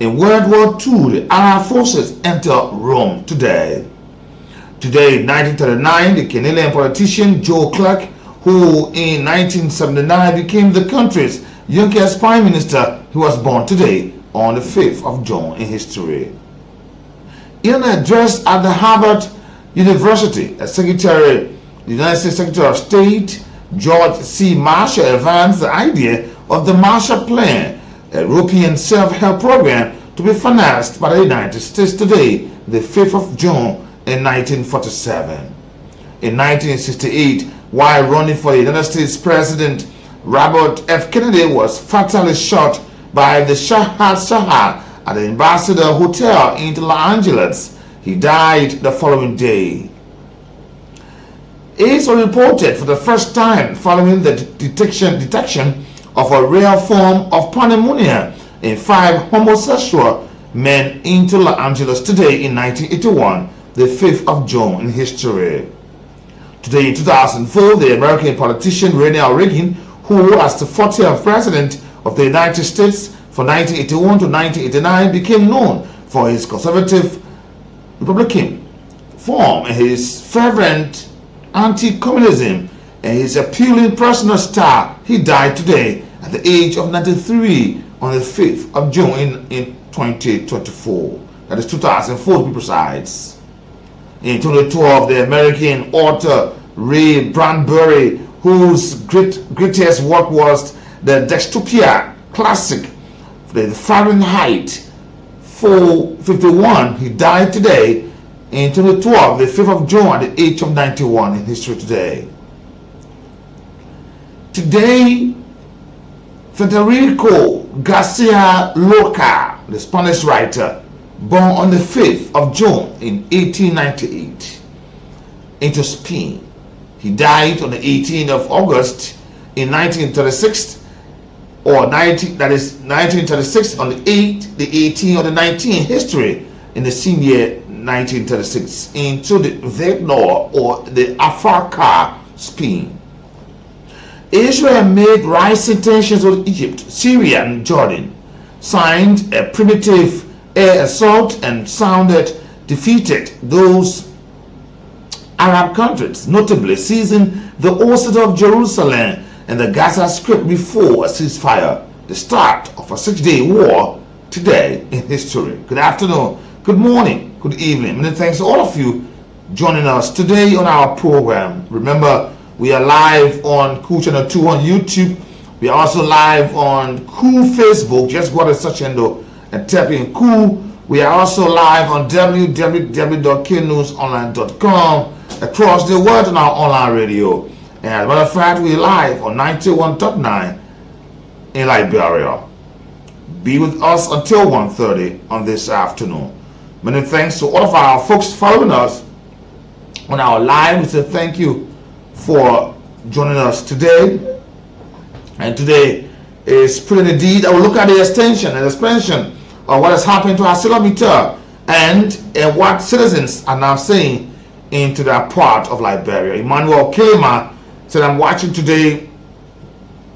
In World War II, the Allied forces enter Rome today. Today, in 1939, the Canadian politician Joe Clark, who in 1979 became the country's youngest prime minister, he was born today on the 5th of June in history. In an address at the Harvard University, the United States Secretary of State George C. Marshall advanced the idea of the Marshall Plan, a European self-help program to be financed by the United States today, the 5th of June in 1947. In 1968, while running for the United States President, Robert F. Kennedy was fatally shot by the Shahad Shah at the Ambassador Hotel in Los Angeles. He died the following day. AIDS was reported for the first time following the detection of a rare form of pneumonia in 5 homosexual men in Los Angeles today in 1981, the 5th of June in history. Today in 2004, the American politician Ronald Reagan, who was the 40th president of the United States from 1981 to 1989, became known for his conservative Republican form and his fervent anti-communism and his appealing personal style. He died today at the age of 93 on the 5th of June in 2024. That is 2004 to be precise. In 2012, the American author Ray Bradbury, whose greatest work was the dystopia classic, the Fahrenheit 451, he died today in 2012, the 5th of June at the age of 91 in history today. Today, Federico Garcia Lorca, the Spanish writer, born on the 5th of June in 1898 into Spain. He died on the 18th of August in 1936, or 1936 on the 8th, the 18th, or the 19th history in the same year 1936 into the Vietnam or the Africa, Spain. Israel made rising tensions with Egypt, Syria, and Jordan, signed a primitive air assault, and defeated those Arab countries, notably seizing the old city of Jerusalem and the Gaza Strip before a ceasefire, the start of a 6-day war today in history. Good afternoon, good morning, good evening. Many thanks to all of you joining us today on our program. Remember, we are live on Cool Channel 2 on YouTube. We are also live on Cool Facebook. Just go to search window and type in Cool. We are also live on www.knewsonline.com across the world on our online radio. And as a matter of fact, we are live on 91.9 in Liberia. Be with us until 1:30 on this afternoon. Many thanks to all of our folks following us on our live. We say thank you for joining us today. And today is pretty indeed. I will look at the expansion of what has happened to our kilometer and what citizens are now saying into that part of Liberia. Emmanuel Kema said, I'm watching today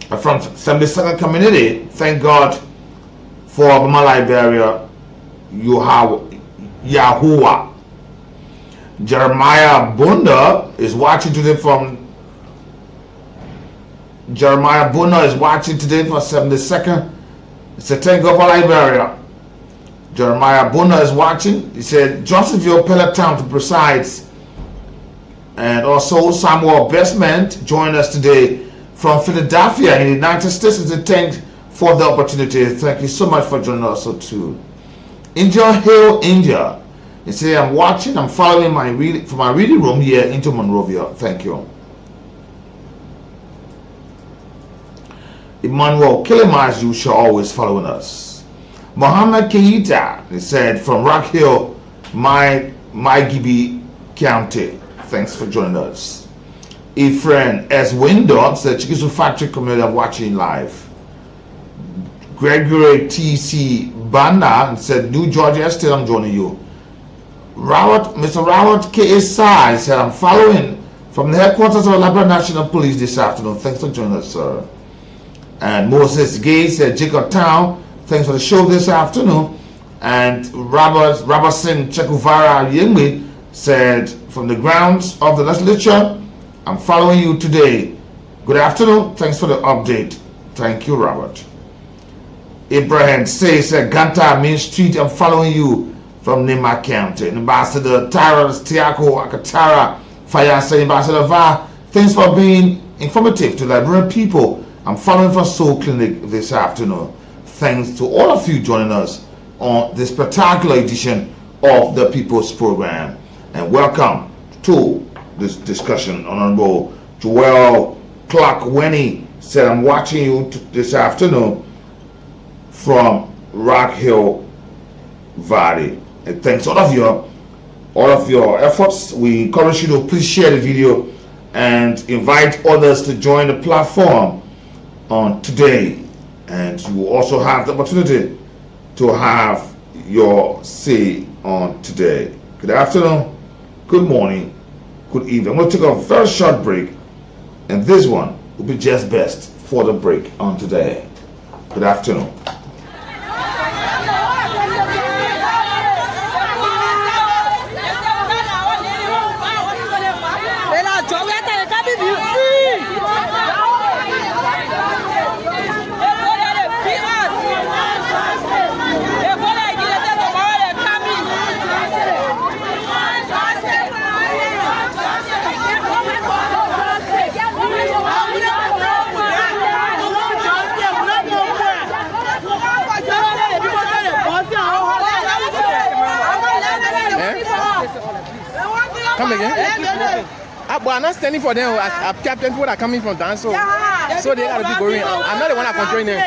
from 72nd community. Thank God for Bama Liberia. Yahuwah. Jeremiah Bunda is watching today from 72nd. He said, thank God for Liberia. Jeremiah Bunda is watching. He said, Johnsonville, Pellet-Town to precise. And also Samuel Bestment joined us today from Philadelphia in the United States. He said, thanks for the opportunity. Thank you so much for joining us too. Angel Hill, India. He said, I'm watching, I'm following from my reading room here into Monrovia. Thank you. Emmanuel Kilema, as you shall always following us. Mohammed Keita, he said, from Rock Hill, Maigibi County. Thanks for joining us. Ephraim S. Windot said, Chikisu Factory Community, I'm watching live. Gregory T.C. Banda said, New Georgia State, I'm joining you. Mr. Rawat K.S.I. said, I'm following from the headquarters of the Liberia National Police this afternoon. Thanks for joining us, sir. And Moses Gay said, Jacob Town, thanks for the show this afternoon. And Robertson Chekuvara Yengme said, from the grounds of the legislature, I'm following you today. Good afternoon. Thanks for the update. Thank you, Robert. Abraham says, Ganta Main Street, I'm following you from Nema County. Ambassador Tyra Tiako Akatara Fayasa, Ambassador Va, thanks for being informative to Liberian people. I'm following from Soul Clinic this afternoon. Thanks to all of you joining us on this spectacular edition of the People's Program. And welcome to this discussion. Honorable Joel Clark Winnie said, I'm watching you this afternoon from Rock Hill Valley. And thanks all of your efforts. We encourage you to please share the video and invite others to join the platform on today. And you will also have the opportunity to have your say on today. Good afternoon, good morning, good evening. I'm going to take a very short break, and this one will be just best for the break on today. Good afternoon. Come again? But I'm not standing for them. I've kept them people that are coming from down, so they gotta be going. I'm not the one that controlling them.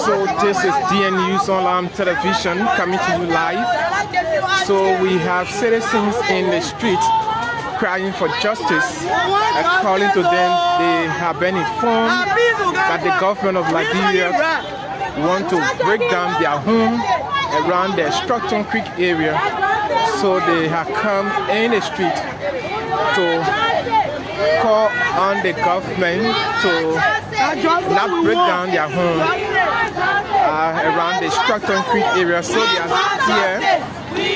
So this is DNU Online Television coming to you live. So we have citizens in the street crying for justice. According to them, they have been informed that the government of Liberia want to break down their home around the Stockton Creek area. So they have come in the street to call on the government to not break down their home around the Stockton Creek area. So they are here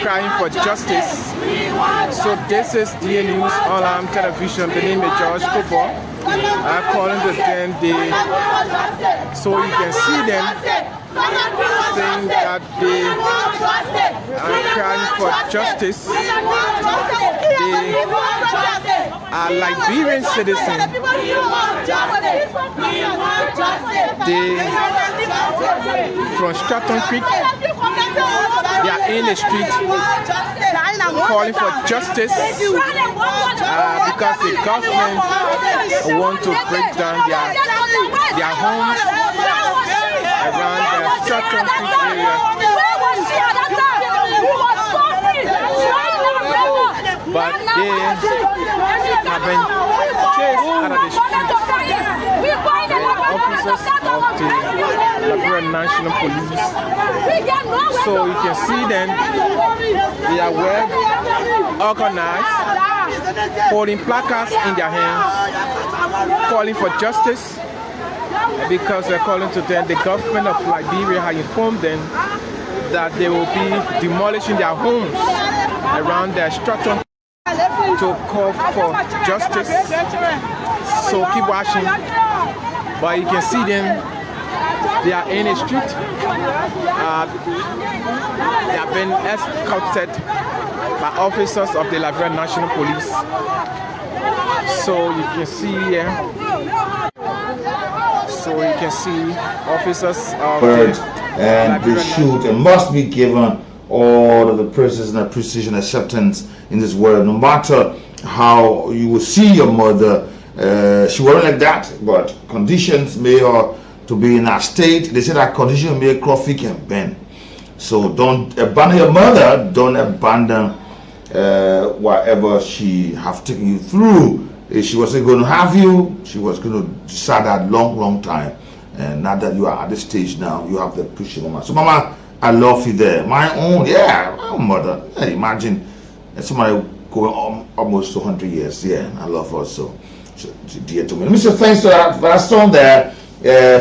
crying for justice. So this is DA News Online Television. The name is George Cooper. Calling to them, so you can see them saying that they are crying for justice. They are Liberian citizens. They from Stratton Creek. They are in the street calling for justice because the government want to break down their homes around the Stratton Creek area. But they have been chased out of the street. Officers of the Liberian National Police. So you can see them, they are well organized, holding placards in their hands, calling for justice, because they're calling to them, the government of Liberia has informed them that they will be demolishing their homes around their structure to call for justice. So keep watching. But you can see them, they are in the street. They have been escorted by officers of the Liberian National Police. So you can see here. So you can see officers of and they should and must be given all of the praises and appreciation, acceptance in this world. No matter how you will see your mother, she wasn't like that, but conditions made her to be in her state. They say that condition made Crawford and bend. So don't abandon your mother. Don't abandon whatever she have taken you through. If she wasn't going to have you, she was going to decide that long time. And now that you are at this stage now, you have to appreciate Mama. So Mama, I love you there. My own, yeah, my own mother. Yeah, imagine somebody going almost 100 years. Yeah, I love her so dear to me. Let me say thanks to that song there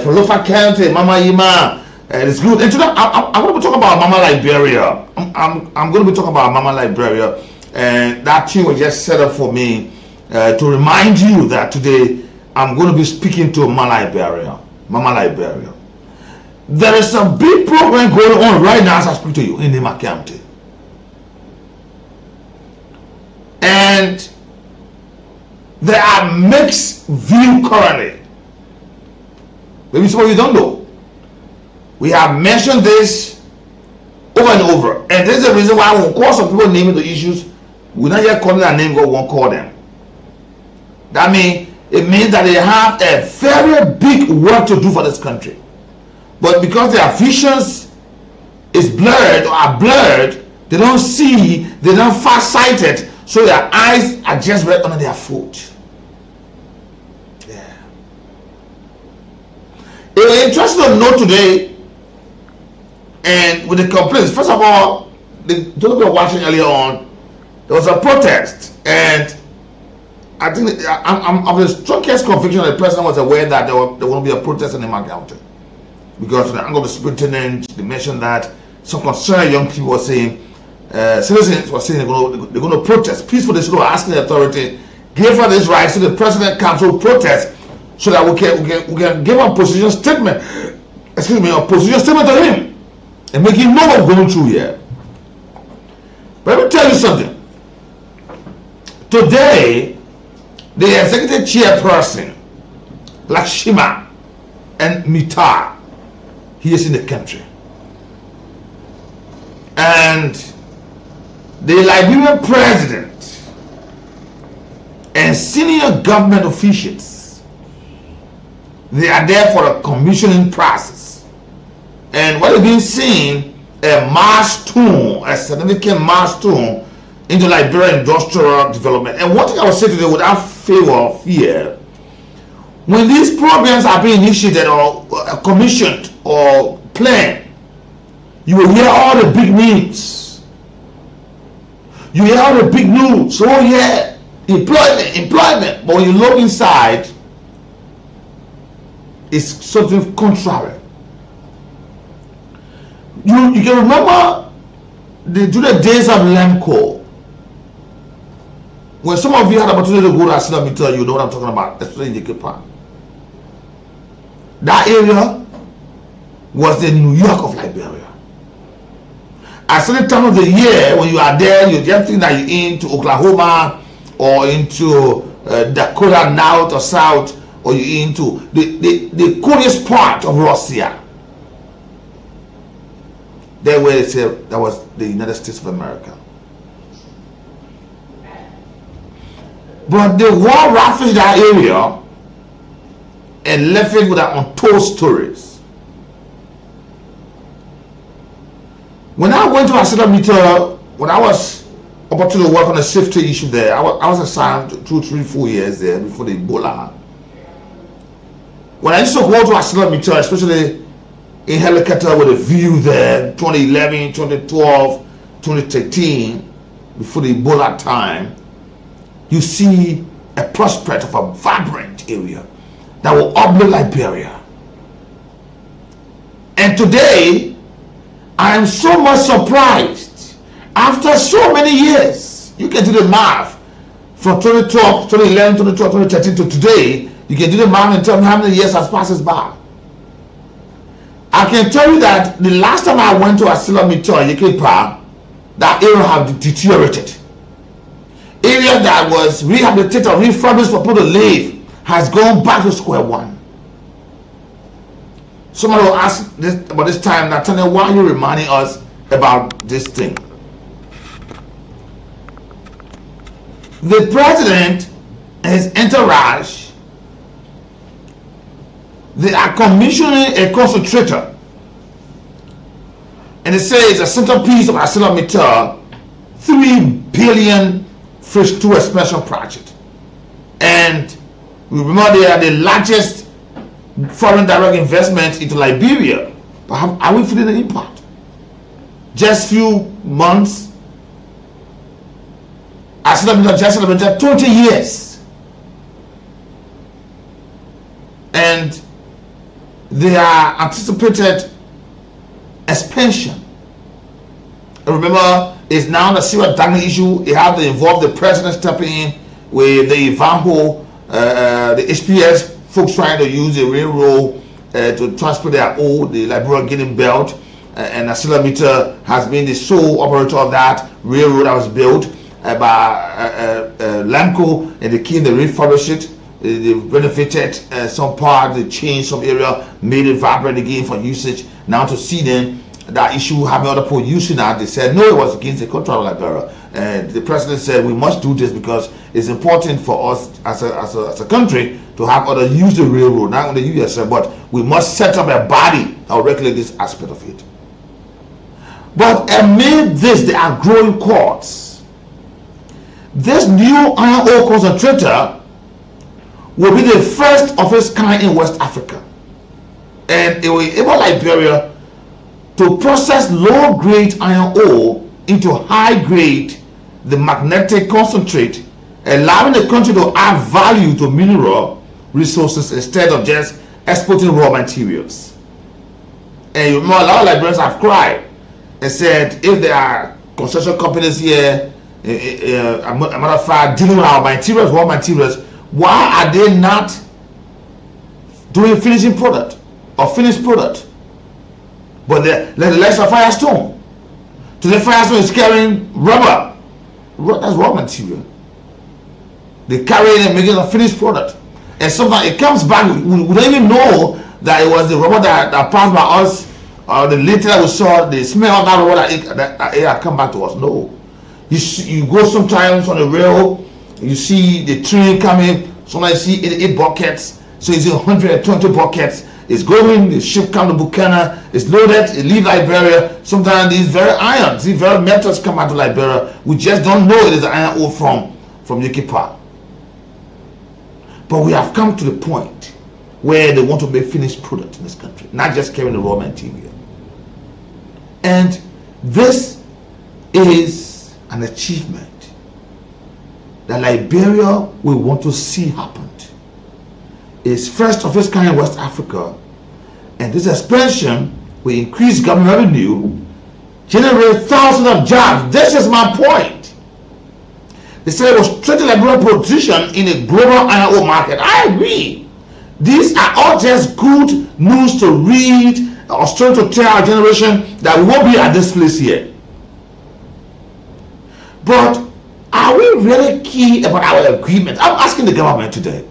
from Lofa County, Mama Yima. It's good. And today I'm going to be talking about Mama Liberia. I'm going to be talking about Mama Liberia, and that tune was just set up for me to remind you that today I'm going to be speaking to Mama Liberia. Mama Liberia. There is a big program going on right now as I speak to you in Nima County. And there are mixed views currently. Maybe some of you don't know. We have mentioned this over and over. And there's a reason why when call some people naming the issues, we're not yet calling their name, God won't call them. That means it means that they have a very big work to do for this country. But because their visions is blurred or are blurred, they don't see, they're not far-sighted, so their eyes are just right under their foot. Yeah. It was interesting to know today, and with the complaints, first of all, those who were watching earlier on, there was a protest, and I think I'm of the strongest conviction that the president was aware that there will be a protest in Nima County. Because the angle of the superintendent, they mentioned that some concerned young people were saying, citizens were saying they're going to protest peacefully. They were asking the authority, give her this right so the president comes to protest so that we can give a position statement, a position statement to him and make him know what's going through here. But let me tell you something. Today, the executive chairperson, Lakshima and Mitar, he is in the country. And the Liberian president and senior government officials, they are there for a commissioning process. And what is being seen, a milestone, a significant milestone into Liberian industrial development. And one thing I will say today without favor or fear, when these programs are being initiated or commissioned or planned, you will hear all the big names. You hear all the big news. Oh yeah, employment. But when you look inside, it's something contrary. You can remember the days of Lemco. When some of you had the opportunity to go to ArcelorMittal, you know what I'm talking about, especially in Japan. That area was the New York of Liberia. At certain time of the year, when you are there, you just think that you're into Oklahoma or into Dakota North or South, or you're into the coolest part of Russia. There where they say that was the United States of America. But the war ravaged that area and left it with untold stories. When I went to ArcelorMittal, when I was opportunity to work on a safety issue there, I was assigned 2, 3, 4 years there before the Ebola. When I used to go to ArcelorMittal, especially in helicopter with a view there, 2011, 2012, 2013, before the Ebola time, you see a prospect of a vibrant area that will uplift Liberia. And today, I am so much surprised. After so many years, you can do the math from 2012, 2011, 2012, 2013 to today. You can do the math and tell me how many years has passed by. I can tell you that the last time I went to ArcelorMittal in Yekepa, that area have deteriorated. Area that was rehabilitated or refurbished for people to live has gone back to square one. Somebody will ask this about this time, Nathaniel, why are you reminding us about this thing? The president and his entourage, they are commissioning a concentrator, and it says a centerpiece of ArcelorMittal, $3 billion Phase 2 expansion project. And we remember they are the largest foreign direct investment into Liberia. But are we feeling the impact? Just few months, I celebrated 20 years. And they are anticipated expansion. Remember, it's now a serious tackling issue. It has to involve the president stepping in with the Ivanhoe, the HPS folks trying to use the railroad to transport their ore, the Liberia Guinea Belt, and Accelerator has been the sole operator of that railroad that was built by Lamco, and the king, they refurbish it. They renovated some part, they changed some area, made it vibrant again for usage. Now to see them that issue having other people using that, they said no, it was against the contract of Liberia. And the president said we must do this because it's important for us as a country to have others use the railroad, not only you yourself, but we must set up a body that will regulate this aspect of it. But amid this, there are growing courts. This new iron ore concentrator will be the first of its kind in West Africa, and it will enable Liberia to process low-grade iron ore into high-grade, the magnetic concentrate, allowing the country to add value to mineral resources instead of just exporting raw materials. And you remember, a lot of Liberians have cried and said, if there are construction companies here, a matter of fact, dealing with our materials, raw materials, why are they not doing finishing product or finished product? But the likes of Firestone. Today Firestone is carrying rubber. That's raw material. They carry it and make it a finished product. And sometimes it comes back, we don't even know that it was the rubber that passed by us, or the later that we saw the smell of that rubber that it had come back to us. No. You go sometimes on the rail, you see the train coming, sometimes you see 88 buckets, so it's 120 buckets. It's going, the ship comes to Buchanan, it's loaded, it leaves Liberia. Sometimes these very irons, these very metals come out to Liberia. We just don't know it is iron ore from Yekipa. But we have come to the point where they want to make finished product in this country, not just carrying the raw material. And this is an achievement that Liberia will want to see happen. It's first of its kind in West Africa, and this expansion will increase government revenue, generate thousands of jobs. This is my point. They said it will strengthen Liberia's position in a global iron ore market. I agree. These are all just good news to read or story to tell our generation that we won't be at this place here. But are we really key about our agreement? I'm asking the government today.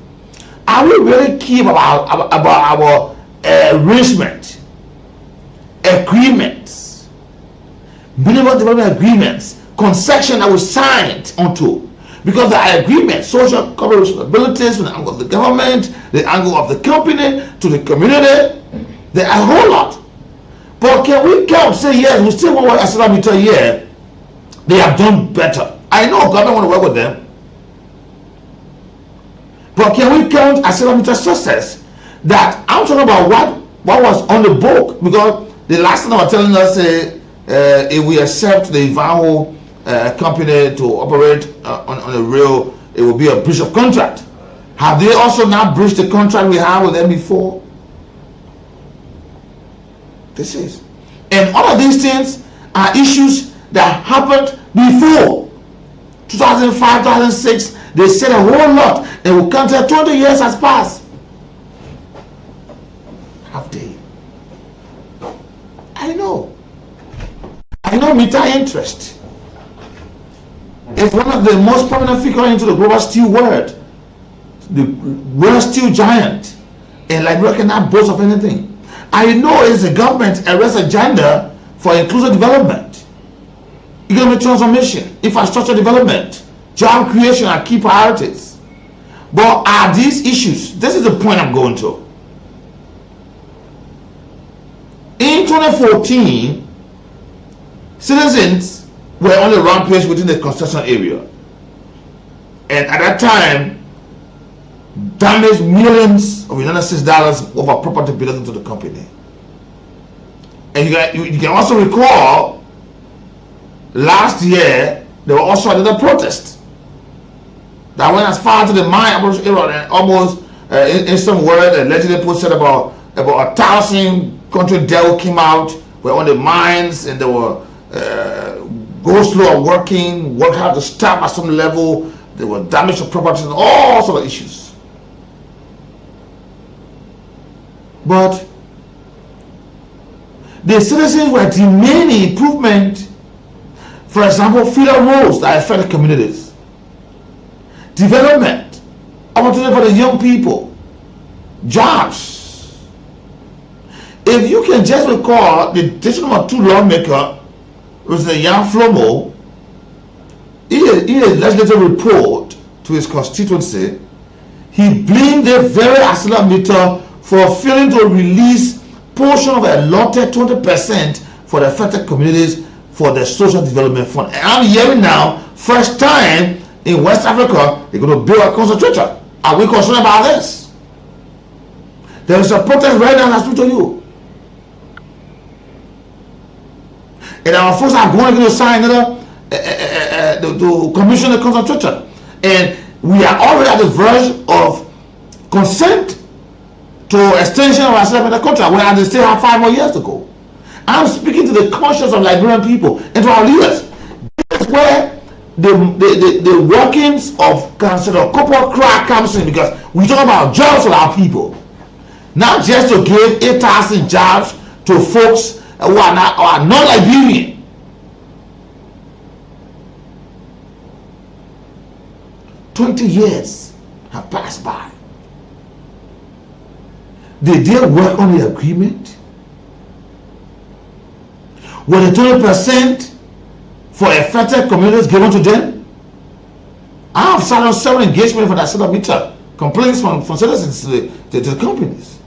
Are we really key about our arrangement, agreements, minimum development agreements, concession that we signed onto? Because there are agreements, social corporate responsibilities from the angle of the government, the angle of the company, to the community. There are a whole lot. But can we count, say, yes, we still want to work as a meter here? They have done better. I know government want to work with them. But can we count accelerated success? That I'm talking about what was on the book, because the last time they were telling us if we accept the Ivanhoe company to operate on a rail, it will be a breach of contract. Have they also now breached the contract we had with them before? This is, and all of these things are issues that happened before 2005, 2006. They said a whole lot, and we counted 20 years has passed. Have they? I know meter interest is one of the most prominent figures into the global steel world, the world steel giant, and Liberia cannot boast of anything. I know it's the government arrest agenda for inclusive development, economic transformation, infrastructure development, job creation are key priorities. But are these issues, this is the point I'm going to. In 2014, citizens were on the rampage within the construction area. And at that time, damaged millions of United States dollars worth of property belonging to the company. And you can also recall last year there were also another protest that went as far to the mine and almost in some word allegedly posted about 1,000 country devil came out, were on the mines, and they were go slow working, work hard to stop at some level. There were damage to property and all sort of issues. But the citizens were demanding improvement. For example, feeder roads that affect the communities, development, opportunity for the young people, jobs. If you can just recall the District Number 2 lawmaker, was Jan Flomo, in a legislative report to his constituency, he blamed the very ArcelorMittal for failing to release portion of a allotted 20% for the affected communities for the social development fund. And I'm hearing now, first time in West Africa, they're going to build a concentrator. Are we concerned about this? There is a protest right now, I speak to you. And our folks are going to sign to commission the concentrator. And we are already at the verge of consent to extension of our self-employment contract when they still have 5 more years to go. I'm speaking to the conscience of Liberian people and to our leaders. This is where the workings of corporate crack comes in, because we talk about jobs for our people. Not just to give 8,000 jobs to folks who are not Liberian. "20 years have passed by. Did they work on the agreement? Were the 20% for affected communities given to them? I have sat on several engagements for that ArcelorMittal, complaints from citizens to the companies.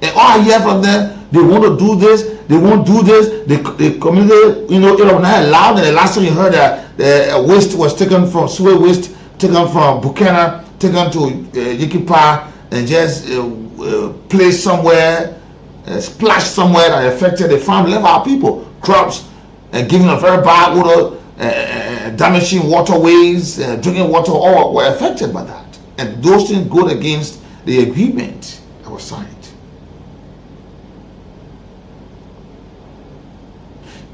And all I hear from them, they want to do this, they won't do this. The community, it was not allowed. And the last time you heard that waste was taken from sewer waste, taken from Buchanan, taken to Yikipa, and just placed somewhere, splashed somewhere that affected the farm, left our people, crops, and giving a very bad water, damaging waterways, drinking water, all were affected by that. And those things go against the agreement that was signed.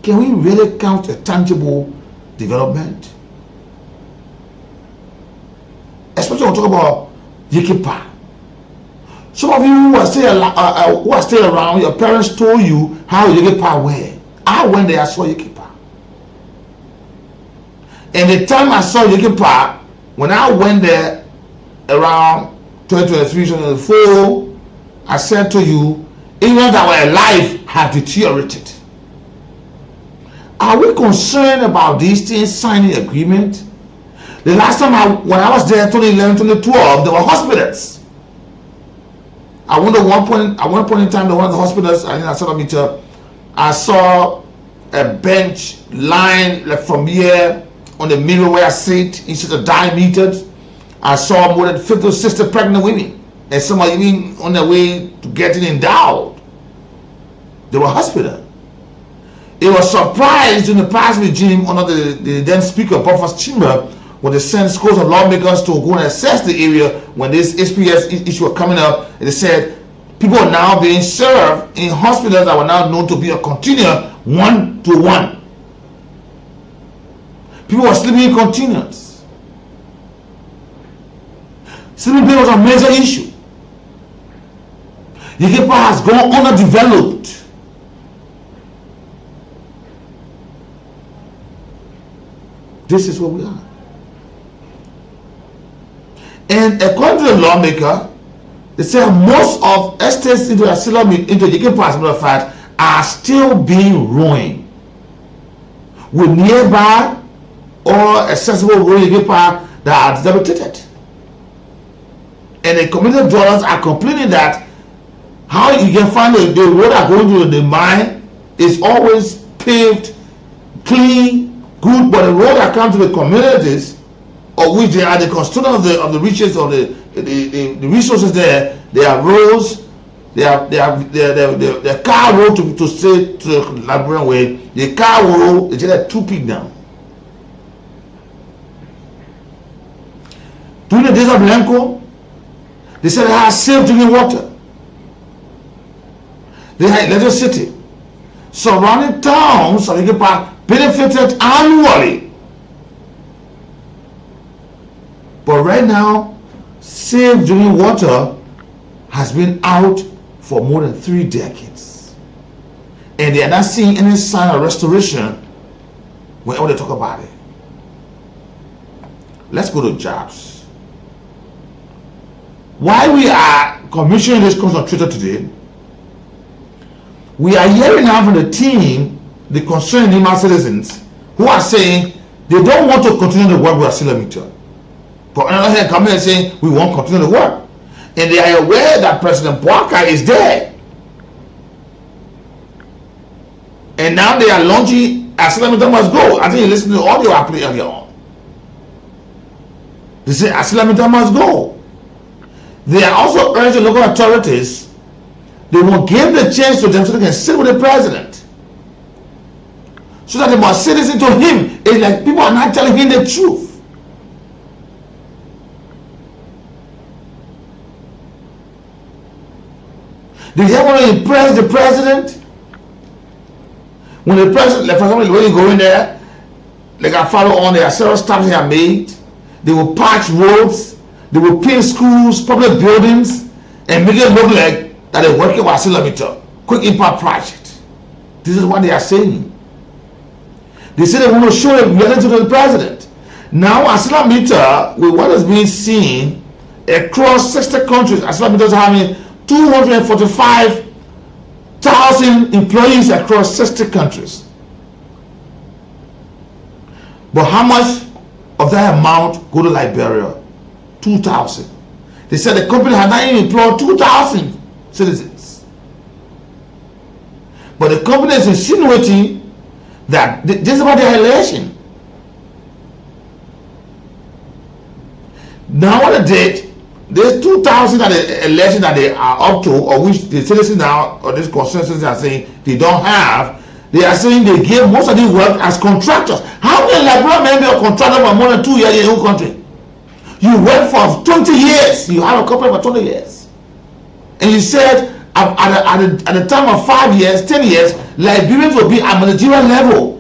Can we really count a tangible development? Especially when we talk about Yikipa. Some of you who are still around, your parents told you how Yikipa were. I went there, I saw Yikipa. And the time I saw Yikipa, when I went there around 2023, 2024, I said to you, areas that were alive have deteriorated. Are we concerned about these things, signing agreement? The last time when I was there, 2011, 2012, there were hospitals. I went at one point in time to one of the hospitals in ArcelorMittal. I saw a bench line like from here on the mirror where I sit, instead of diameters. I saw more than 50 or 60 pregnant women, and some are even on their way to getting endowed. They were hospitals. It was surprised in the past regime under the then Speaker Buffer's chamber when they sent scores of lawmakers to go and assess the area when this HPS issue was coming up. And they said people are now being served in hospitals that were now known to be a continuum 1-to-1. People were sleeping in continuums. Sleeping pills was a major issue. Yikipa has gone underdeveloped. This is where we are. And according to the lawmaker, they say most of estates into Yikipa, as a matter of fact, are still being ruined. With nearby or accessible rural Yikipa that are debilitated. And the community dwellers are complaining that how you can find the road that going to the mine is always paved, clean, good, but the road that comes to the communities, of which they are the custodians of the riches of the the resources there. They have roads. They have the car road to stay to the Liberian way. The car road is just 2 feet down. During the days of Lenko, they said they had safe drinking water. They had electricity. Surrounding towns of Ike Park benefited annually. But right now, safe drinking water has been out for more than 3 decades. And they are not seeing any sign of restoration whenever they talk about it. Let's go to jobs. Why we are commissioning this course on Twitter today, we are hearing now from the team, the concerned Nima citizens, who are saying they don't want to continue the work with ArcelorMittal. But another hand coming and saying we won't continue the work. And they are aware that President Bouaka is there. And now they are launching ArcelorMittal must go. I think you listen to the audio I play earlier on. They say ArcelorMittal must go. They are also urging local authorities, they will give the chance to them so they can sit with the president. So that they must say this to him. It's like people are not telling him the truth. Did they want to impress the president? When the president, like for example, when you go in there, they got follow on, there are several stops they have made. They will patch roads. They will paint schools, public buildings, and make it look like that they're working with ArcelorMittal. Quick impact project. This is what they are saying. They say they want to show a letter to the president. Now ArcelorMittal, with what is being seen across 60 countries, ArcelorMittal is having 245,000 employees across 60 countries. But how much of that amount go to Liberia? 2,000. They said the company had not even employed 2,000 citizens. But the company is insinuating that this is about their election. Now on the date, there's 2,000 at the election that they are up to, or which the citizens now, or this consensus are saying they don't have. They are saying they gave most of the work as contractors. How can Liberia men be a contractor for more than 2 years in your country? You work for 20 years. You have a company for 20 years. And you said at the time of 5 years, 10 years, Liberians will be at managerial level.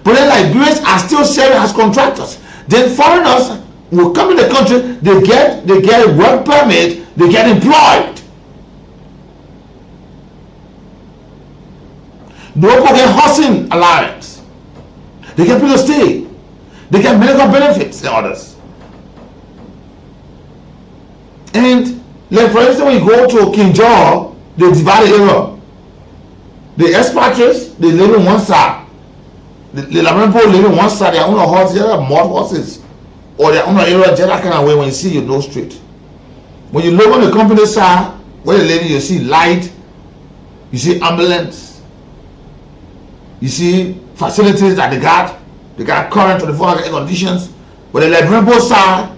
But then Liberians are still serving as contractors. Then foreigners will come in the country, they get a work permit, they get employed. They also get housing allowance. They get people to stay. They get medical benefits and others. And like for instance, when you go to King George, they divide the area. The expatriates, they live in one side. The Liberian people live in one side. They own a horse, they have more horses. Or they own an area just that kind of way. When you see, you know straight. When you live on the company side, where you're living, you see light, you see ambulance, you see facilities that they got current 24-hour air conditions. But the Liberian people side,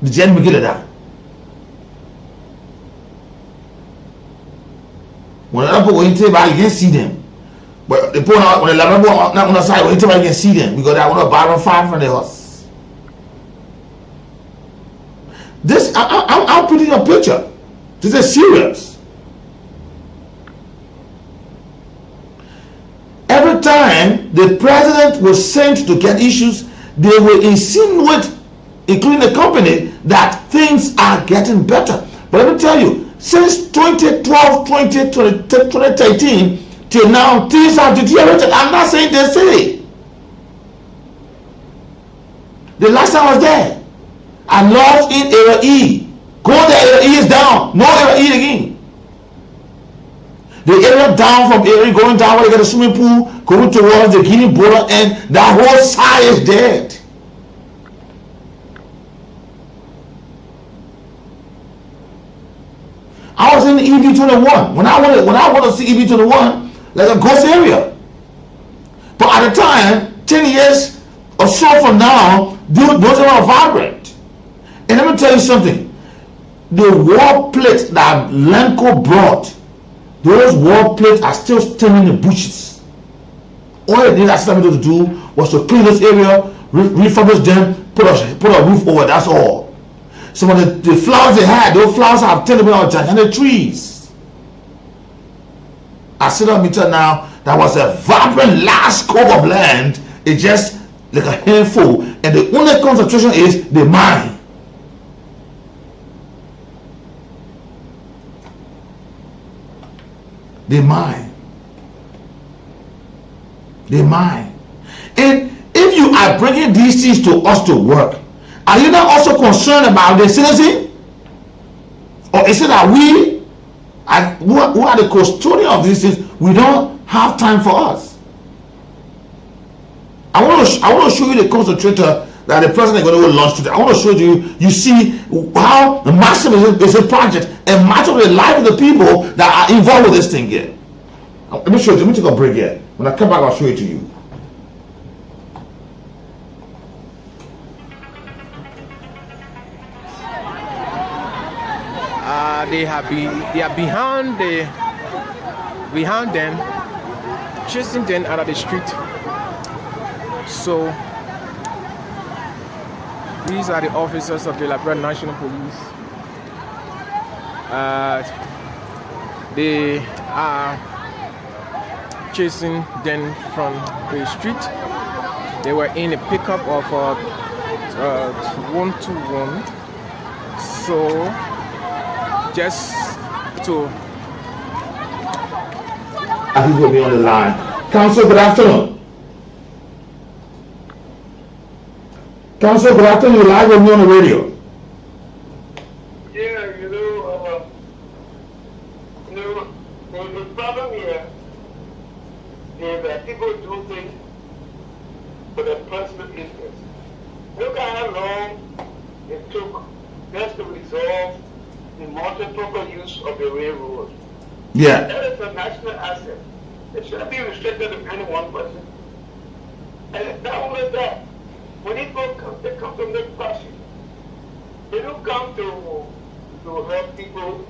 the gen begin that. When the people go into it, you can see them. But the people when the Liberian people not on the side, when you can see them because they want to borrow 5 from the house. This I'm putting a picture. This is serious. Every time the president was sent to get issues, they will insinuate, including the company, that things are getting better. But let me tell you, since 2012, 2013 till now, things have deteriorated. I'm not saying they say. The last time I was there, I lost in Area E. Go there, Area E is down. No Area E again. The area down from area going down where you get a swimming pool, going towards the Guinea border, and that whole side is dead. I was in EB21. When I want to see EB21, like a ghost area. But at the time, 10 years or so from now, those are vibrant. And let me tell you something. The war plates that Lenko brought, those war plates are still standing in the bushes. All they did to do was to clean this area, refurbish them, put a roof over. That's all. Some of the flowers they had, those flowers have turned away on gigantic trees. I sit on meter now. That was a vibrant large scope of land. It's just like a handful, and the only concentration is the mine. The mine. The mine. And if you are bringing these things to us to work, are you not also concerned about the citizen? Or is it that we, who are the custodian of these things, we don't have time for us? I want to show you the concentrator that the president is going to launch today. I want to show you see how massive is a project and much of the life of the people that are involved with this thing here. Let me show you. Let me take a break here. When I come back, I'll show it to you. They are behind them, chasing them out of the street. So these are the officers of the Liberia National Police. They are chasing them from the street. They were in a pickup of 121. So just to, I think we'll be on the line. Council, good afternoon. Council, good afternoon. You're live with me on the radio. Yeah, the problem here is that people do things for their personal interest. Look at how long it took just to resolve the multi-purpose use of the railroad. Yeah. That is a national asset. It shouldn't be restricted to any one person. And not only that, when people come, they come to make profit. They don't come to help people.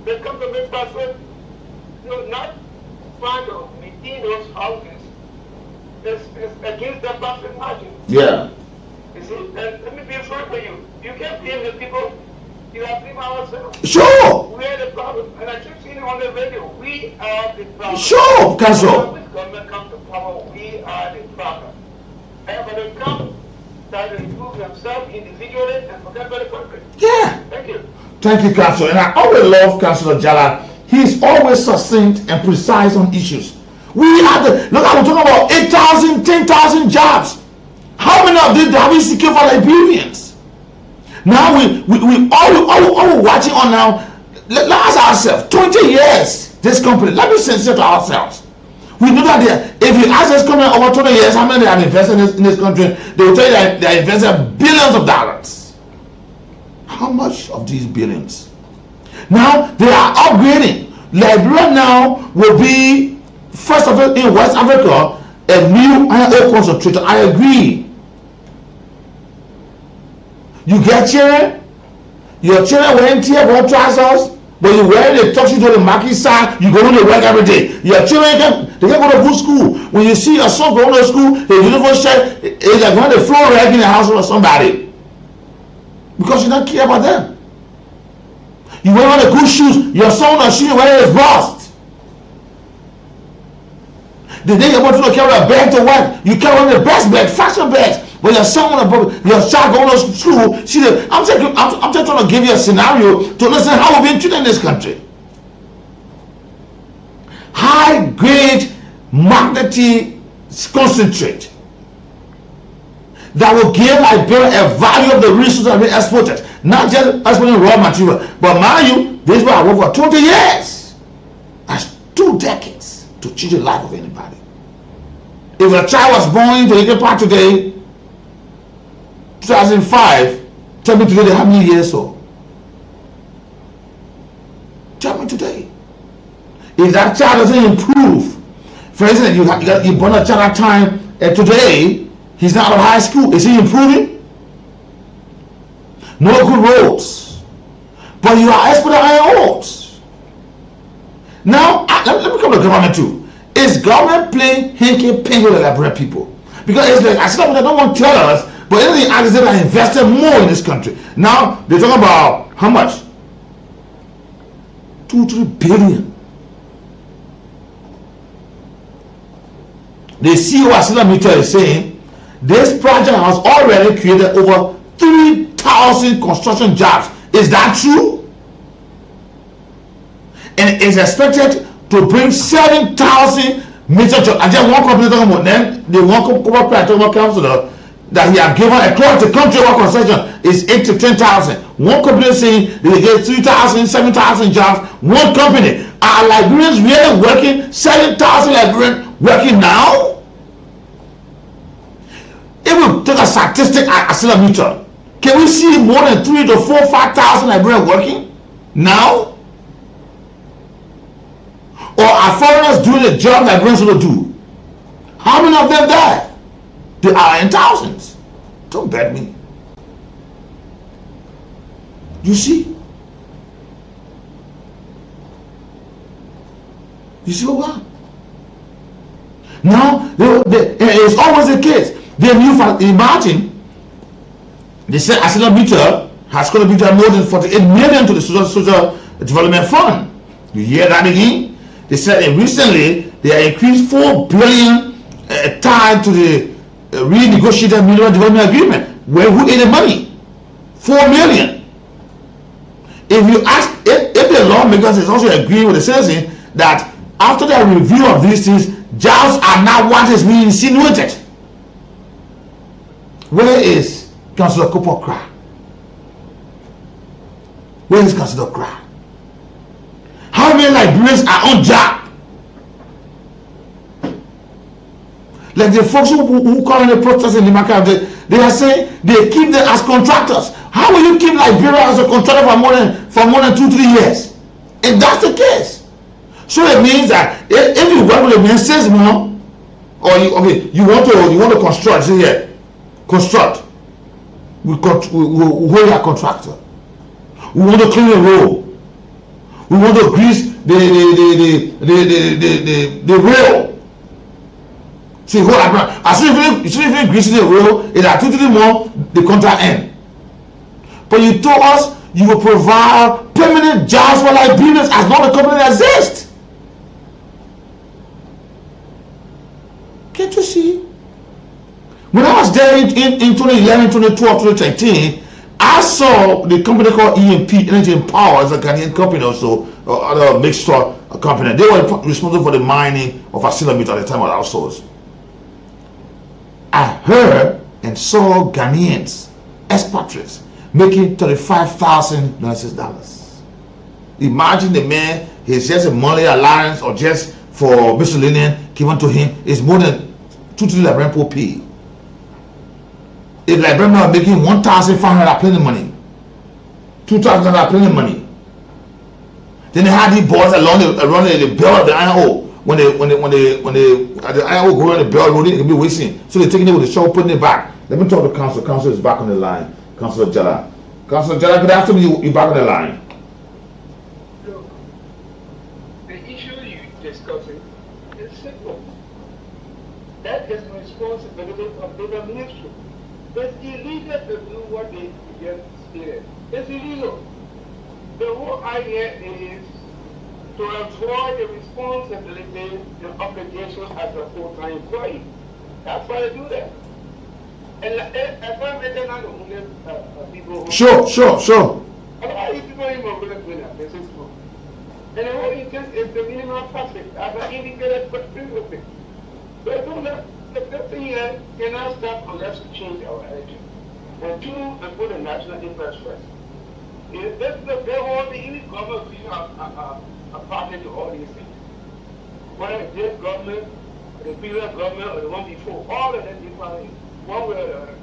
They come to make profit. Not trying to maintain those houses. It's against the profit margin. Yeah. You see, and let me be frank with you. You can't blame the people. You have to blame ourselves. Sure. We are the problem. And I keep seeing it on the radio. We are the problem. Sure, Council. When government comes to power, we are the problem. And when they come, try to improve themselves individually and forget about the country. Yeah. Thank you. Thank you, Council. And I always love Councilor Jala. He's always succinct and precise on issues. We are the, look, I was talking about 8,000, 10,000 jobs. How many of these have we secured for Liberians? Now we all watching on now. Let's ask ourselves, 20 years, this company, let me sincere to ourselves. We know that if you ask this company over 20 years, how many they have invested in this country, they will tell you that they have invested billions of dollars. How much of these billions? Now they are upgrading. Liberia now will be, first of all, in West Africa, a new iron ore concentrator. I agree. You get children, your children wearing tear-ball trousers, but you wear the tuxedo to the market side, you go to work every day. Your children they can't go to good school. When you see your son going to school, the uniform shirt is like when they floor rag in the house of somebody. Because you don't care about them. You wear the good shoes, your son or she wearing his bust. The day you're going to carry a bag to work, you carry one of the best bags, fashion bags. But your son, your child going to school, I'm just trying to give you a scenario to understand how we're being treated in this country. High grade magnetic concentrate that will give Liberia a value of the resources that have been exported, not just exporting raw material, but mind you, this will have worked for 20 years. That's 2 decades to change the life of anybody. If a child was born into the part today, 2005, tell me today how many years old? Tell me today. If that child doesn't improve, for instance, you born a child at time, and today he's not out of high school, is he improving? no good roads, but you are expert at iron ores. Now, let me come to government too. Is government playing hanky-panky with the Liberian people? Because it's like, I said, they don't want to tell us, but anything I said, I invested more in this country. Now, they're talking about how much? 2-3 billion. The CEO of ArcelorMittal is saying this project has already created over 3,000 construction jobs. Is that true? And it's expected to bring 7,000 major jobs. And then one company talking about them, the one corporate council that he has given across the country work concession is 8 to 10,000. One company saying they get 3,000, 7,000 jobs. One company. Are Liberians really working? 7,000 Liberians working now? If we take a statistic at ArcelorMittal, can we see more than 3 to 4, 5,000 Liberians working now? Or are foreigners doing the job Liberians will do? How many of them died? They are in thousands. Don't bet me. You see? You see what God? Now, it's always the case. They knew, imagine, they said ArcelorMittal has contributed more than 48 million to the Social Development Fund. You hear that again? They said recently they increased 4 billion tied to the renegotiated Mineral Development Agreement. Who ate the money? 4 million. If you ask, if the lawmakers is also agreeing with the citizens that after the review of these things, jobs are not what is being insinuated. Where is Councillor Kopokra? Where is Councillor Kra? How many Liberians are on job? Like the folks who call in the protest in the market, they are saying they keep them as contractors. How will you keep Liberia as a contractor for more than 2-3 years? And that's the case. So it means that if you work with a man 6 months, or you want to construct, say here, construct. We hold a contractor. We want to clean the road. We want to grease the rail. See, as soon as you grease the rail, it at 2-3 months the contract end. But you told us you will provide permanent jobs for Liberians as long as the company exists. Can't you see? When I was there in 2011, 2012, 2013, I saw the company called EMP, Energy and Power, as a Ghanaian company also, other mixture company. They were responsible for the mining of ArcelorMittal at the time of our source. I heard and saw Ghanaians, expatriates, making $35,000. Imagine the man, he's just a monthly allowance or just for miscellaneous given to him is more than 2-3 Liberian per pay. If Liberian are making 1,500 plenty money, 2,000 plenty money. Then they had these boys along the belt of the iron ore. When the iron ore go on the belt, they can be wasting. So they're taking it with the shovel, putting it back. Let me talk to Council. Council is back on the line. Councillor Jala. Councillor Jala, good afternoon. You're back on the line. Look, the issue you're discussing is simple. That is the responsibility of the ministry. It's illegal to do what they just stated. It's illegal. The whole idea is to avoid the responsibility and obligation as a full-time employee. That's why they do that. And as far as they're not the only people who... Sure. A lot of these people ain't going to win that. This is true. And the whole intent is the minimum profit, as I indicated previously. So don't let the thing here cannot stop unless we change our attitude. And 2, and put the national interest first. If they hold the any government being a partner to all these things. Whether this government, the previous government, or the one before, all of them different one way or the other.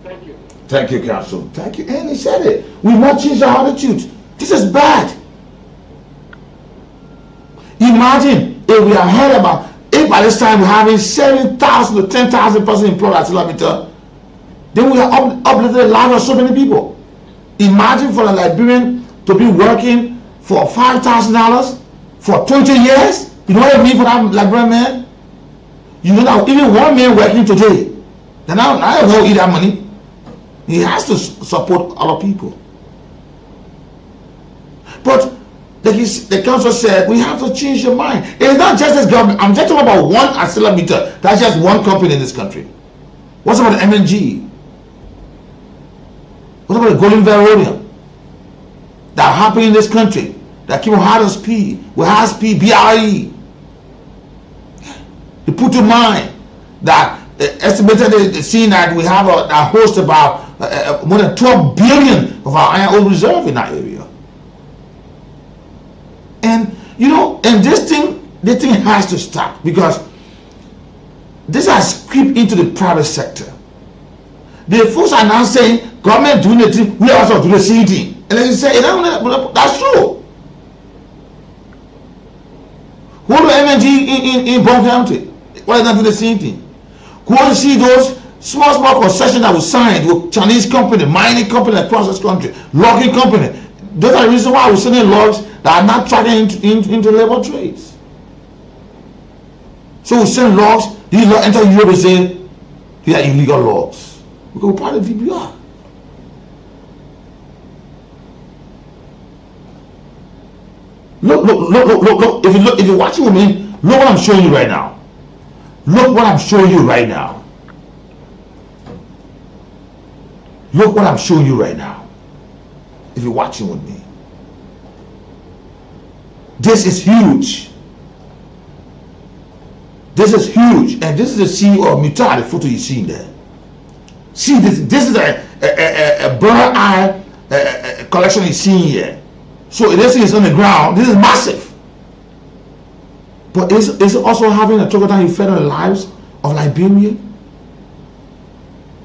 Thank you. Thank you, Council. Thank you. And he said it. We must change our attitude. This is bad. Imagine if we are heard about, if by this time we're having 7,000 to 10,000 persons employed at ArcelorMittal, then we are uplifting the lives of so many people. Imagine for a Liberian to be working for $5,000 for 20 years. You know what I mean for that Liberian man? You know that even one man working today, then I won't eat that money. He has to support other people. But the council said, we have to change your mind. It's not just this government. I'm just talking about one accelerometer. That's just one company in this country. What's about the MNG? What about the Golden Valerian? That happened in this country. That came with Hardest P, with Hardest P, BRE. To put to mind that estimated seeing that we have a host about more than 12 billion of our iron ore reserve in that area. And you know, and this thing has to stop, because this has creeped into the private sector. The folks are now saying government doing the thing, we also do the same thing. And then you say, that's true. Who do MNG in Bond County? Why not do the same thing? Who want to see those small concessions that were signed with Chinese company, mining company across this country, logging company? Those are the reasons why we're sending logs that are not tracking into labor trades. So we send logs, these logs enter Europe and say, these are illegal logs. Because we're part of VBR. Look. If you're watching with me, look what I'm showing you right now. Look what I'm showing you right now. Look what I'm showing you right now. If you're watching with me. This is huge. This is huge. And this is the CEO of Mutar, the photo you see there. See, this is a bird eye collection you see here. So this is on the ground. This is massive. But is it also having a trickle-down effect on the lives of Liberia?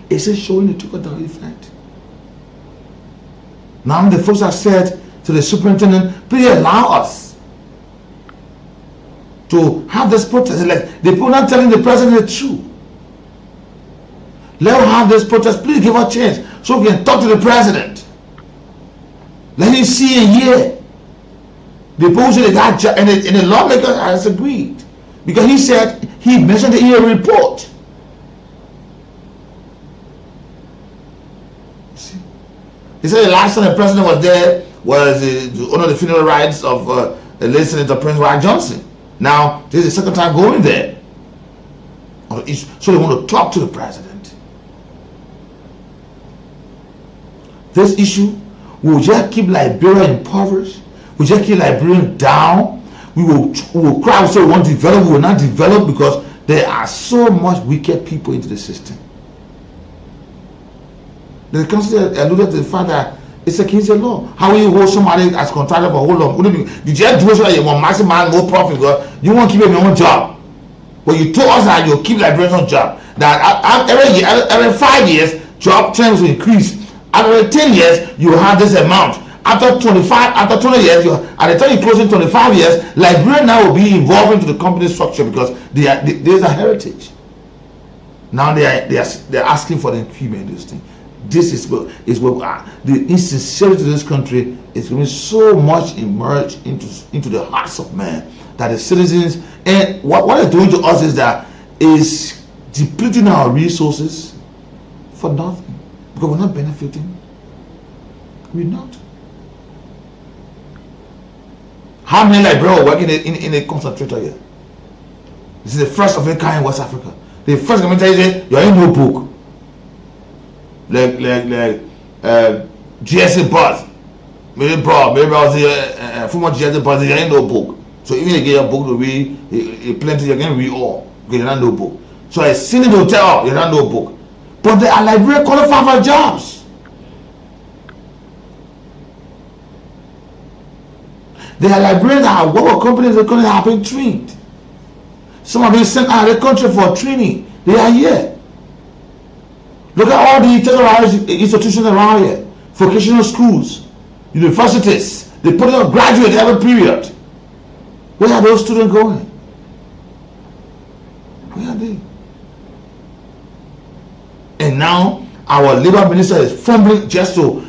Is it showing a trickle-down effect? Now the folks have said to the superintendent, please allow us to have this protest. Like, the people not telling the president the truth. Let him have this protest. Please give us a chance so we can talk to the president. Let him see and hear. The bullshit the guy and the lawmaker has agreed, because he said, he mentioned it in a report. See? He said the last time the president was there was to honor the funeral rites of the late Senator Prince Ryan Johnson. Now this is the second time going there. So they want to talk to the president. This issue will just keep Liberia impoverished. We just keep Liberia down. We will cry, we say we want to develop, we will not develop, because there are so much wicked people into the system. The council alluded to the fact that it's against the law. How will you hold somebody as contractor for how long? You just do it so that you want maximize more profit, because you want to keep your own job. But you told us that you'll keep Liberians on job. That every 5 years, job terms will increase. After 10 years, you will have this amount. After 20 years, at the time you close in 25 years, Liberia now will be involved into the company structure, because there's a heritage. Now they're asking for the increment in this thing. This is what the insincerity of this country is going so much immersed into the hearts of men, that the citizens, and what they're doing to us is depleting our resources for nothing, because we're not benefiting. We're not. How many Liberians are working in a concentrator here? This is the first of its kind in West Africa. The first community is you're in no book. Like GSA Buzz. Maybe I was here, former GSA Buzz, you're in no book. So even if you get a book to read, plenty, you're going to read all. Because you're not no book. So I seen in the hotel, you're not no book. But there are Liberians qualified for jobs. There are Liberians that have worked with companies that have been trained. Some have been sent out of the country for training. They are here. Look at all the terrorized institutions around here. Vocational schools, universities. They put in a graduate every period. Where are those students going? Where are they? And now our labor minister is fumbling just to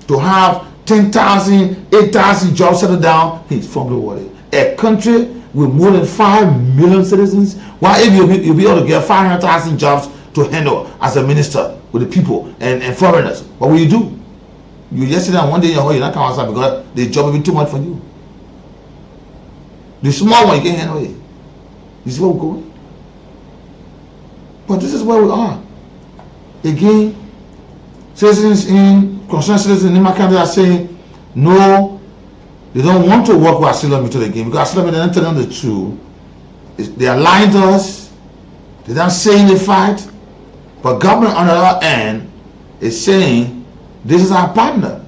to have 10,000, 8,000 jobs settled down, he's from the world. A country with more than 5 million citizens, why if you'll be able to get 500,000 jobs to handle as a minister with the people and foreigners, what will you do? You just sit down one day in your home, you're not coming outside because the job will be too much for you. The small one you can't handle it. You see where we're going? But this is where we are. Again, citizens concerned citizens in Nima County are saying no, they don't want to work with Asylum Mutual again because Asylum Mutual didn't tell them the truth. They are lying to us. They're not saying they fight. But government on the other end is saying this is our partner.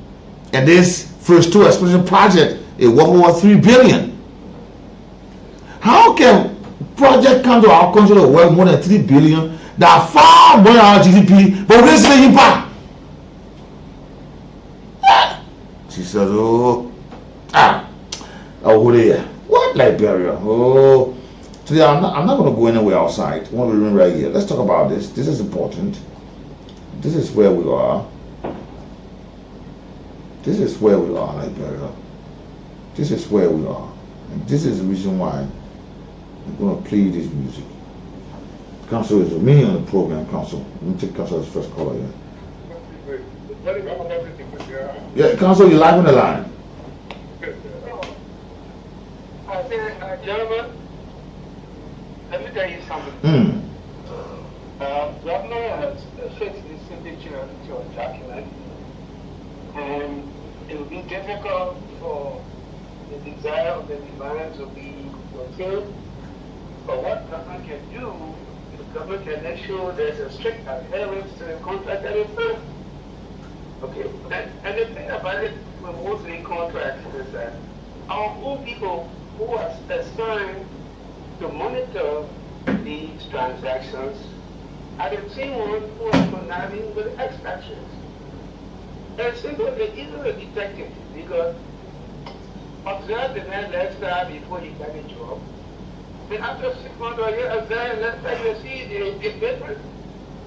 And this first two exploration project is worth over 3 billion. How can project come to our country that worth more than 3 billion that are far more than our GDP, but we're still in power? She said, oh, there. What Liberia? Oh, today I'm not going to go anywhere outside. I want to remain right here. Let's talk about this. This is important. This is where we are. This is where we are, Liberia. This is where we are. And this is the reason why I'm going to play this music. Council is remaining on the program, Council. Let me take Council's first caller here. Yeah, Council, you're live on the line. Gentlemen, let me tell you something. Governor has fixed the signature to a document, and it will be difficult for the desire of the demand to be fulfilled. But what government can do, the government can make sure there's a strict adherence to the contract that is signed. Okay, and the thing about it with mostly contracts is that our own people who are assigned to monitor these transactions are the same ones who are conniving with extractions. And simply, they're easily detected because observe the man lifestyle before he got a job. Then after 6 months or a year, observe the lifestyle, you see the difference.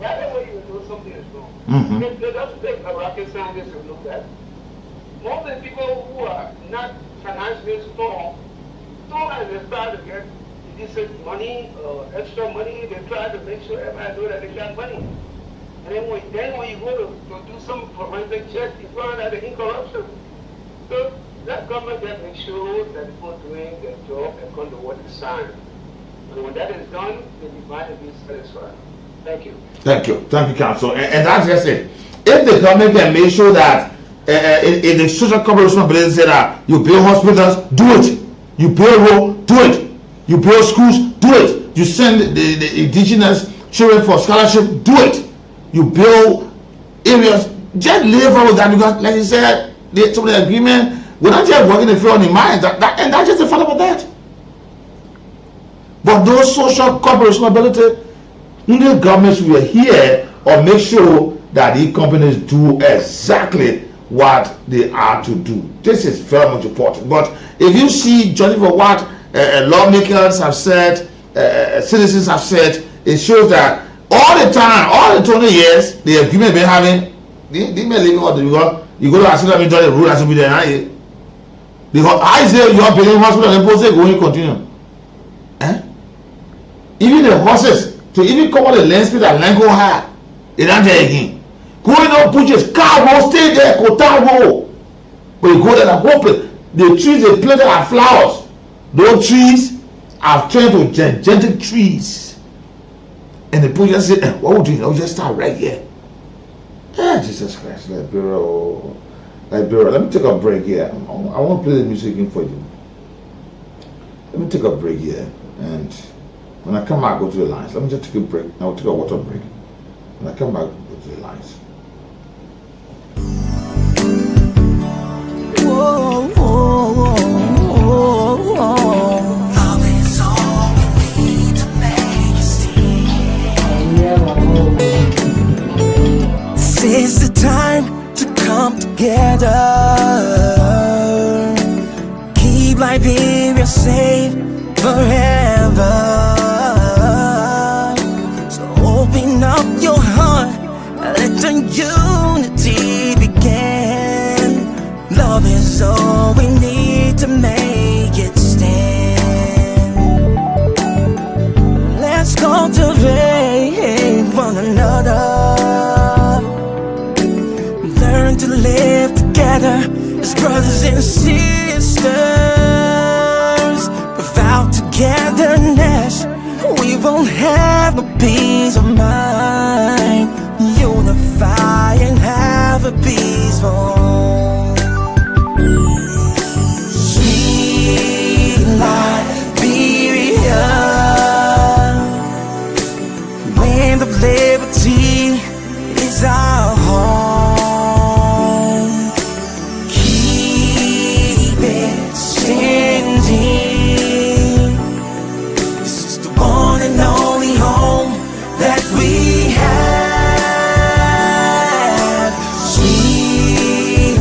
Right away, you know something is wrong. It doesn't take a rocket scientist to look at. Most of the people who are not financially strong, as they start to get decent money or extra money, they try to make sure everybody knows that they got money. And then when you go to do some forensic check, you find out the incorruption. So that government can make sure that people doing their job according to what is signed. And when that is done, the demand will be satisfied. Thank you. Thank you. Thank you, Council. And that's just it. If the government can make sure that in the social corporate responsibility say that you build hospitals, do it. You build roads, do it. You build schools, do it. You send the indigenous children for scholarship, do it. You build areas, just live out with that because, like you said, some of the agreement, we're not just working the field on the mind, and that's just the fact about that. But those social corporate responsibility, the governments will hear or make sure that the companies do exactly what they are to do. This is very much important. But if you see, judging for what lawmakers have said, citizens have said, it shows that all the time, all the 20 years, the agreement been having, they may leave what you go to Asylum Mutual, the rule has to be there. I say you are building hospital and people say going to continue. Even the horses, to even cover the land speed and land go high, they don't there again. Going up bushes, car will stay there, go. But you go there and hope the trees they planted are flowers. Those trees are turned to gigantic trees. And the people just say, what would you do? Just start right here. Jesus Christ, Liberia. Let me take a break here. I want to play the music again for you. Let me take a break here. And when I come back, go to the lines. Let me just take a break. I'll take a water break. When I come back, go to the lines. Whoa, whoa, whoa, whoa. Love is all we need to make it see. This is the time to come together. Keep Liberia safe forever. So open up your heart, let the unity begin. is all we need to make it stand. Let's cultivate one another. Learn to live together as brothers and sisters. Without togetherness, we won't have no peace of mind. Unify and have a peaceful, sweet Liberia. Land of liberty is our home. Keep it standing. This is the one and only home that we have. Sweet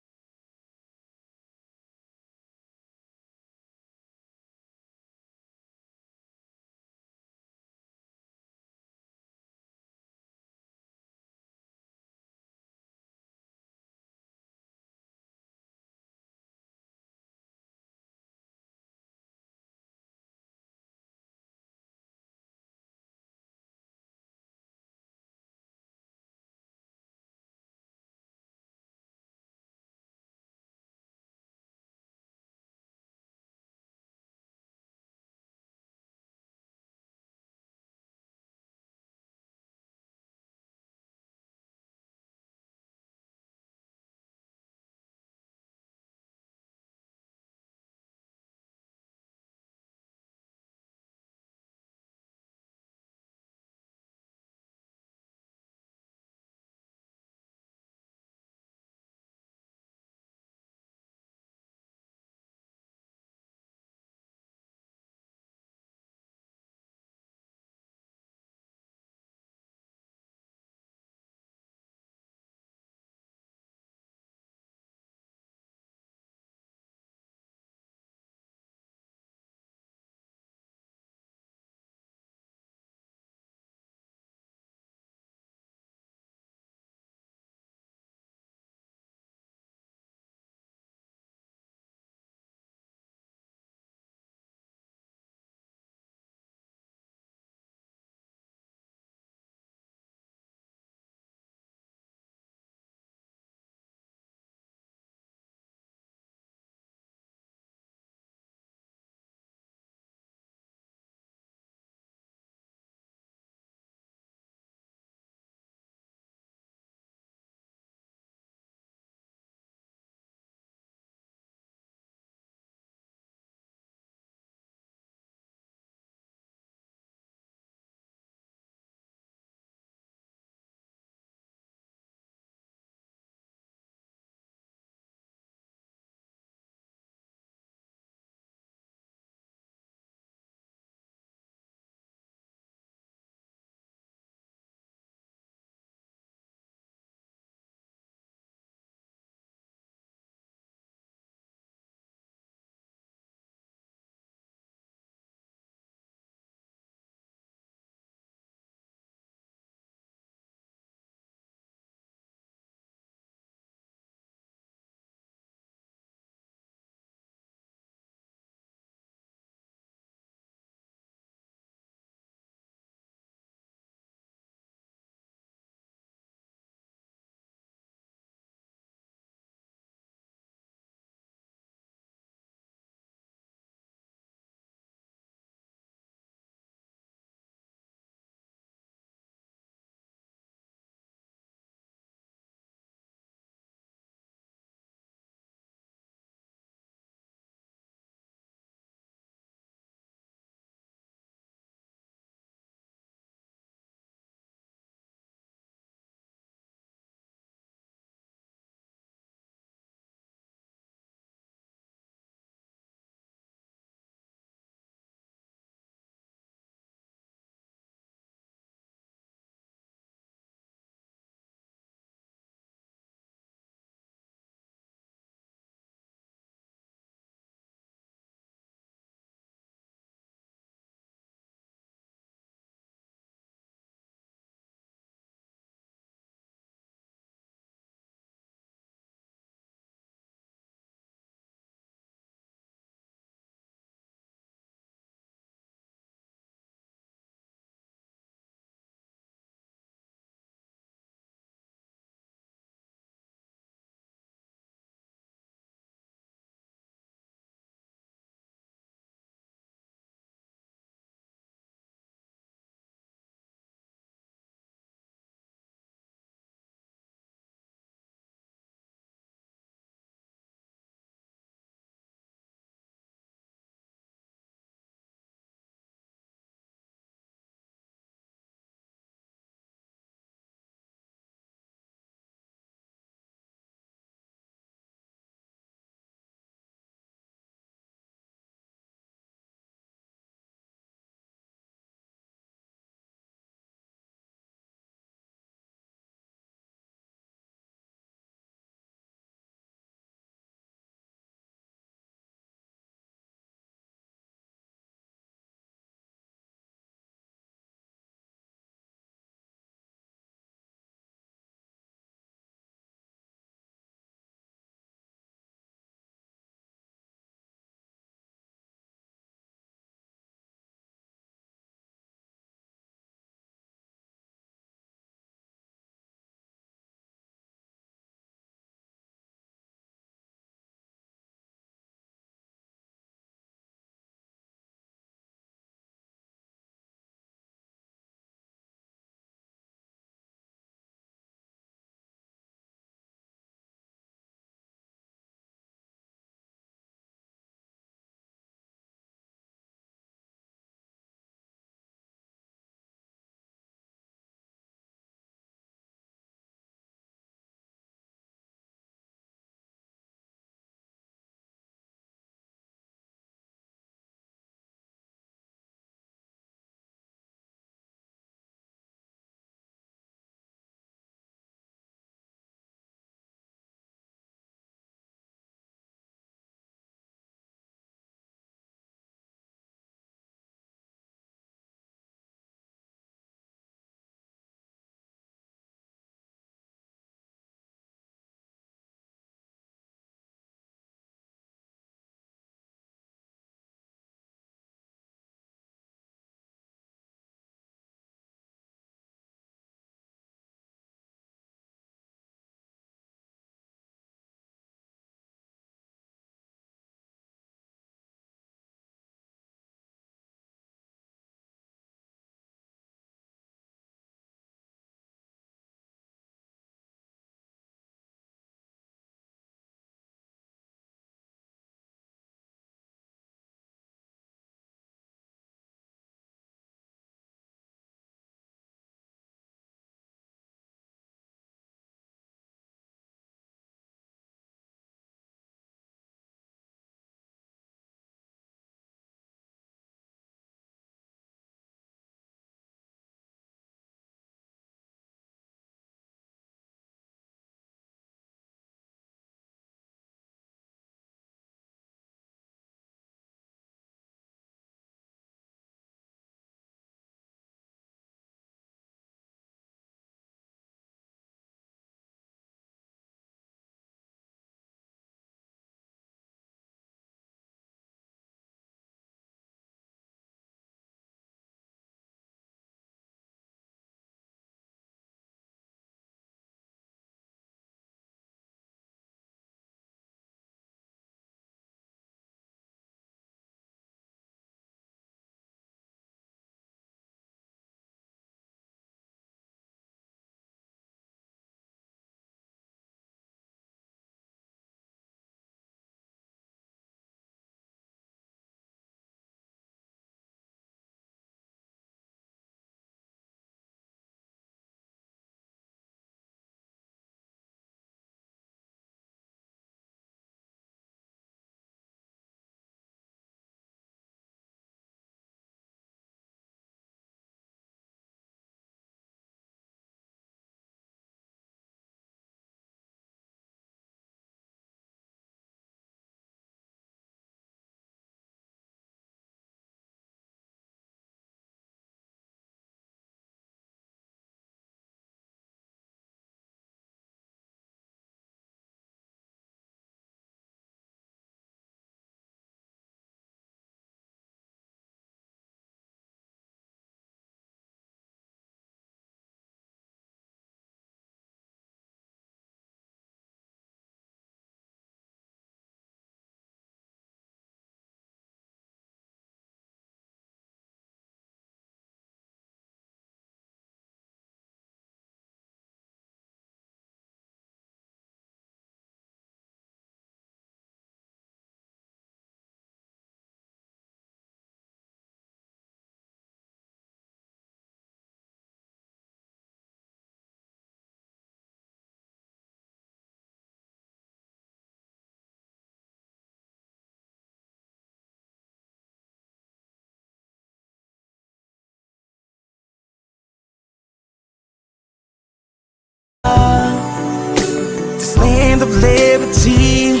land of liberty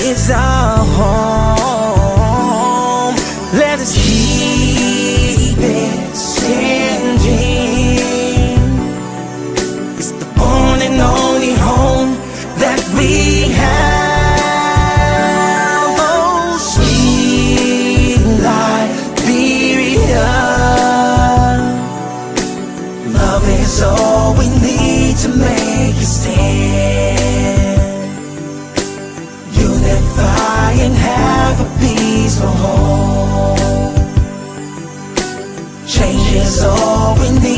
is our home. Let us keep it standing. It's the one and only home that we have. Oh, sweet Liberia, love is all we need to make a stand. Unify and have a peaceful home. Change is all we need.